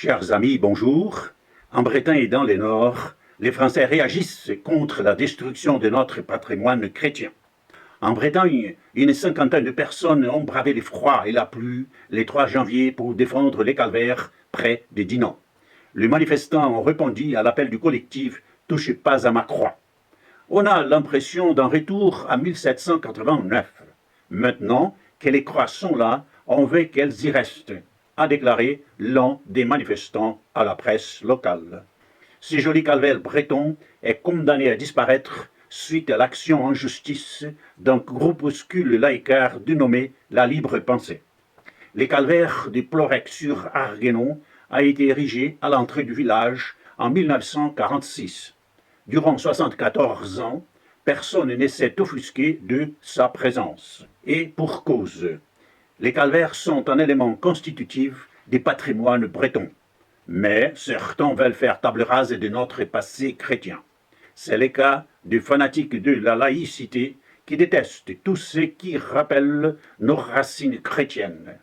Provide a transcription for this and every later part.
Chers amis, bonjour. En Bretagne et dans les Nords, les Français réagissent contre la destruction de notre patrimoine chrétien. En Bretagne, une cinquantaine de personnes ont bravé le froid et la pluie le 3 janvier pour défendre les calvaires près de Dinan. Les manifestants ont répondu à l'appel du collectif « Touchez pas à ma croix ». On a l'impression d'un retour à 1789. Maintenant que les croix sont là, on veut qu'elles y restent, a déclaré l'un des manifestants à la presse locale. Ce joli calvaire breton est condamné à disparaître suite à l'action en justice d'un groupuscule laïcard dénommé La Libre Pensée. Le calvaire de Plorec-sur-Arguenon a été érigé à l'entrée du village en 1946. Durant 74 ans, personne ne s'est offusqué de sa présence. Et pour cause, les calvaires sont un élément constitutif du patrimoine breton. Mais certains veulent faire table rase de notre passé chrétien. C'est le cas des fanatiques de la laïcité qui détestent tout ce qui rappelle nos racines chrétiennes.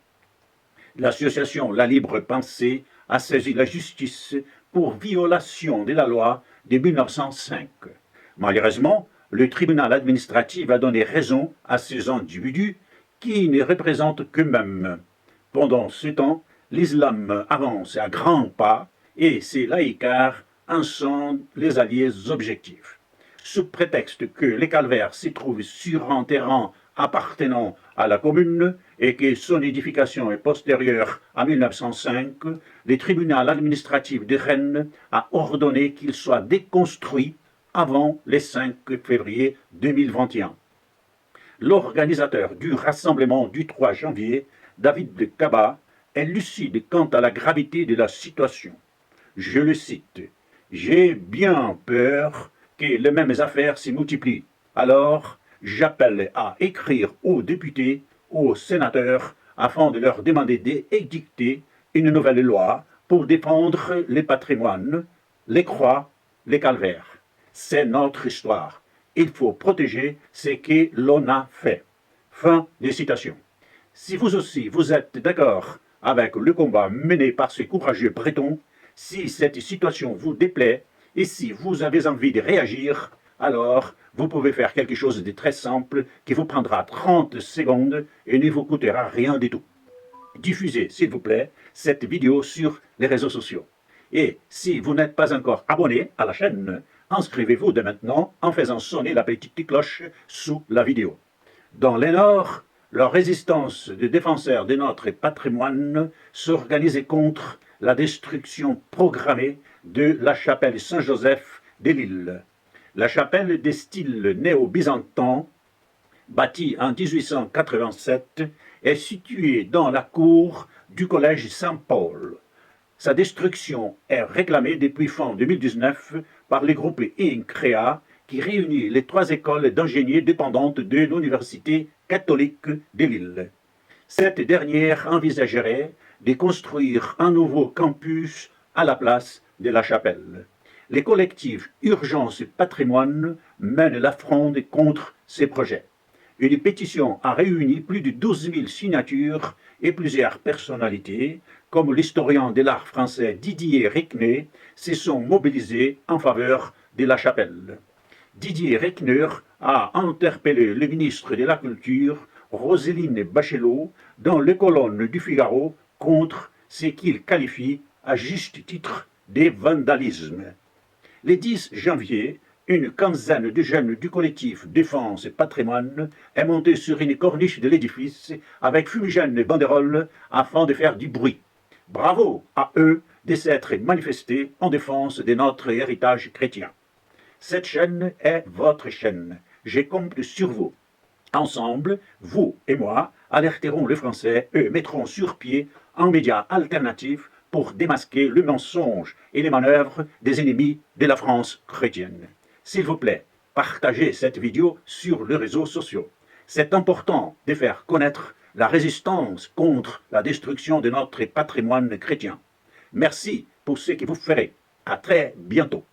L'association La Libre Pensée a saisi la justice pour violation de la loi de 1905. Malheureusement, le tribunal administratif a donné raison à ces individus qui ne représentent qu'eux-mêmes. Pendant ce temps, l'islam avance à grands pas et ces laïcards en sont les alliés objectifs. Sous prétexte que les calvaires se trouvent sur un terrain appartenant à la commune et que son édification est postérieure à 1905, le tribunal administratif de Rennes a ordonné qu'il soit déconstruit avant le 5 février 2021. L'organisateur du rassemblement du 3 janvier, David de Kaba, est lucide quant à la gravité de la situation. Je le cite, « J'ai bien peur que les mêmes affaires s'y multiplient. Alors, j'appelle à écrire aux députés, aux sénateurs, afin de leur demander d'édicter une nouvelle loi pour défendre les patrimoines, les croix, les calvaires. C'est notre histoire. Il faut protéger ce que l'on a fait. » Fin de citation. Si vous aussi vous êtes d'accord avec le combat mené par ces courageux Bretons, si cette situation vous déplaît et si vous avez envie de réagir, alors vous pouvez faire quelque chose de très simple qui vous prendra 30 secondes et ne vous coûtera rien du tout. Diffusez, s'il vous plaît, cette vidéo sur les réseaux sociaux. Et si vous n'êtes pas encore abonné à la chaîne, inscrivez-vous dès maintenant en faisant sonner la petite cloche sous la vidéo. Dans les Nords, la résistance des défenseurs de notre patrimoine s'organisait contre la destruction programmée de la chapelle Saint-Joseph de Lille. La chapelle de style néo-byzantin, bâtie en 1887, est située dans la cour du collège Saint-Paul. Sa destruction est réclamée depuis fin 2019 par le groupe INCREA qui réunit les 3 écoles d'ingénieurs dépendantes de l'Université catholique de Lille. Cette dernière envisagerait de construire un nouveau campus à la place de la chapelle. Les collectifs Urgence Patrimoine mènent la fronde contre ces projets. Une pétition a réuni plus de 12 000 signatures et plusieurs personnalités, comme l'historien de l'art français Didier Reckner, se sont mobilisés en faveur de la chapelle. Didier Reckner a interpellé le ministre de la Culture, Roselyne Bachelot, dans les colonnes du Figaro contre ce qu'il qualifie à juste titre de vandalisme. Le 10 janvier, une quinzaine de jeunes du collectif Défense et Patrimoine est montée sur une corniche de l'édifice avec fumigène et banderoles afin de faire du bruit. Bravo à eux de s'être manifestés en défense de notre héritage chrétien. Cette chaîne est votre chaîne. Je compte sur vous. Ensemble, vous et moi, alerterons les Français et mettrons sur pied un média alternatif pour démasquer le mensonge et les manœuvres des ennemis de la France chrétienne. S'il vous plaît, partagez cette vidéo sur les réseaux sociaux. C'est important de faire connaître la résistance contre la destruction de notre patrimoine chrétien. Merci pour ce que vous ferez. À très bientôt.